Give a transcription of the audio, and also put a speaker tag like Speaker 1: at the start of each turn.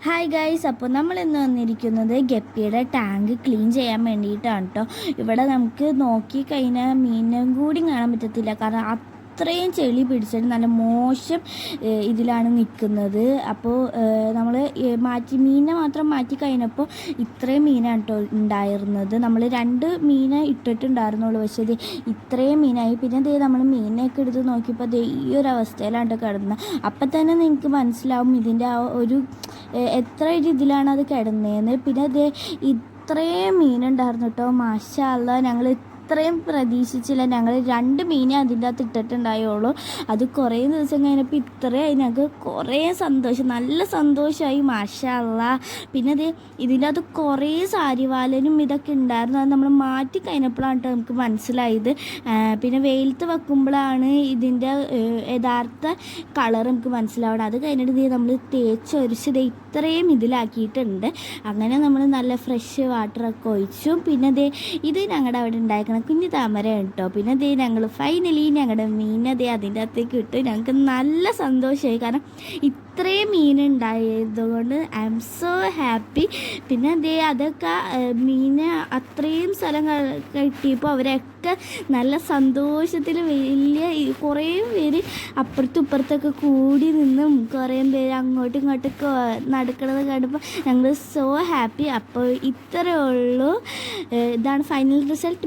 Speaker 1: Hi guys, അപ്പോൾ നമ്മൾ ഇന്ന് വന്നിരിക്കുന്നത് ഗപ്പിയുടെ ടാങ്ക് ക്ലീൻ ചെയ്യാൻ വേണ്ടിയിട്ടാണ് കേട്ടോ. ഇവിടെ നമുക്ക് നോക്കി കഴിഞ്ഞാൽ മീനും കൂടി കാണാൻ പറ്റത്തില്ല, കാരണം അത്രയും ചെളി പിടിച്ചിട്ട് നല്ല മോശം ഇതിലാണ് നിൽക്കുന്നത്. അപ്പോൾ നമ്മൾ മീനിനെ മാത്രം മാറ്റി കഴിഞ്ഞപ്പോൾ ഇത്രയും മീനാണ് കേട്ടോ ഉണ്ടായിരുന്നത്. നമ്മൾ 2 മീനെ ഇട്ടിട്ടുണ്ടായിരുന്നുള്ളൂ, പക്ഷേ ഇത് ഇത്രയും മീനായി. പിന്നെ നമ്മൾ മീനിനെയൊക്കെ എടുത്ത് നോക്കിയപ്പോൾ ഈ ഒരു അവസ്ഥയിലാണ് കേട്ടോ കിടന്നത്. അപ്പം തന്നെ നിങ്ങൾക്ക് മനസ്സിലാവും ഇതിൻ്റെ ആ ഒരു എത്ര ഇതിലാണ് അത് കിടന്നതെന്ന്. പിന്നെ ഇത്രയും മീനുണ്ടായിരുന്നു കേട്ടോ. മാഷാ അല്ലാഹ്, ഞങ്ങൾ ഇത്രയും പ്രതീക്ഷിച്ചില്ല. ഞങ്ങൾ 2 മീനെ അതിൻ്റെ അകത്ത് ഇട്ടിട്ടുണ്ടായുള്ളൂ. അത് കുറേ ദിവസം കഴിഞ്ഞപ്പോൾ ഇത്രയായി. ഞങ്ങൾക്ക് കുറേ സന്തോഷം, നല്ല സന്തോഷമായി. മാഷാ അല്ലാഹ്. പിന്നെ ഇതിൻ്റെ അകത്ത് കുറേ സാരിവാലനും ഇതൊക്കെ ഉണ്ടായിരുന്നു. അത് നമ്മൾ മാറ്റി കഴിഞ്ഞപ്പോഴാണ് കേട്ടോ നമുക്ക് മനസ്സിലായത്. പിന്നെ വെയിലത്ത് വെക്കുമ്പോഴാണ് ഇതിൻ്റെ യഥാർത്ഥ കളർ നമുക്ക് മനസ്സിലാവണം. അത് കഴിഞ്ഞിട്ട് നമ്മൾ തേച്ചൊരിച്ച് ഇത്രയും ഇതിലാക്കിയിട്ടുണ്ട്. അങ്ങനെ നമ്മൾ നല്ല ഫ്രഷ് വാട്ടറൊക്കെ ഒഴിച്ചു. പിന്നെ ഇത് ഞങ്ങളുടെ അവിടെ ഉണ്ടായിരിക്കണം കുഞ്ഞു താമര കേട്ടോ. പിന്നെ ഞങ്ങൾ ഫൈനലി ഞങ്ങളുടെ മീനതെ അതിൻ്റെ അകത്തേക്ക് ഇട്ടു. ഞങ്ങൾക്ക് നല്ല സന്തോഷമായി, കാരണം ഇത്രയും മീനുണ്ടായതുകൊണ്ട് ഐ എം സോ ഹാപ്പി. പിന്നെ അതൊക്കെ മീനെ അത്രയും സ്ഥലം കിട്ടിയപ്പോൾ അവരൊക്കെ നല്ല സന്തോഷത്തിൽ വലിയ കുറേ പേര് അപ്പുറത്തും ഇപ്പുറത്തൊക്കെ കൂടി നിന്നും കുറേ പേര് അങ്ങോട്ടും ഇങ്ങോട്ടൊക്കെ നടക്കുന്നത് കണ്ടപ്പോൾ ഞങ്ങൾ സോ ഹാപ്പി. അപ്പോൾ ഇത്രയേ ഉള്ളൂ. ഇതാണ് ഫൈനൽ റിസൾട്ട്.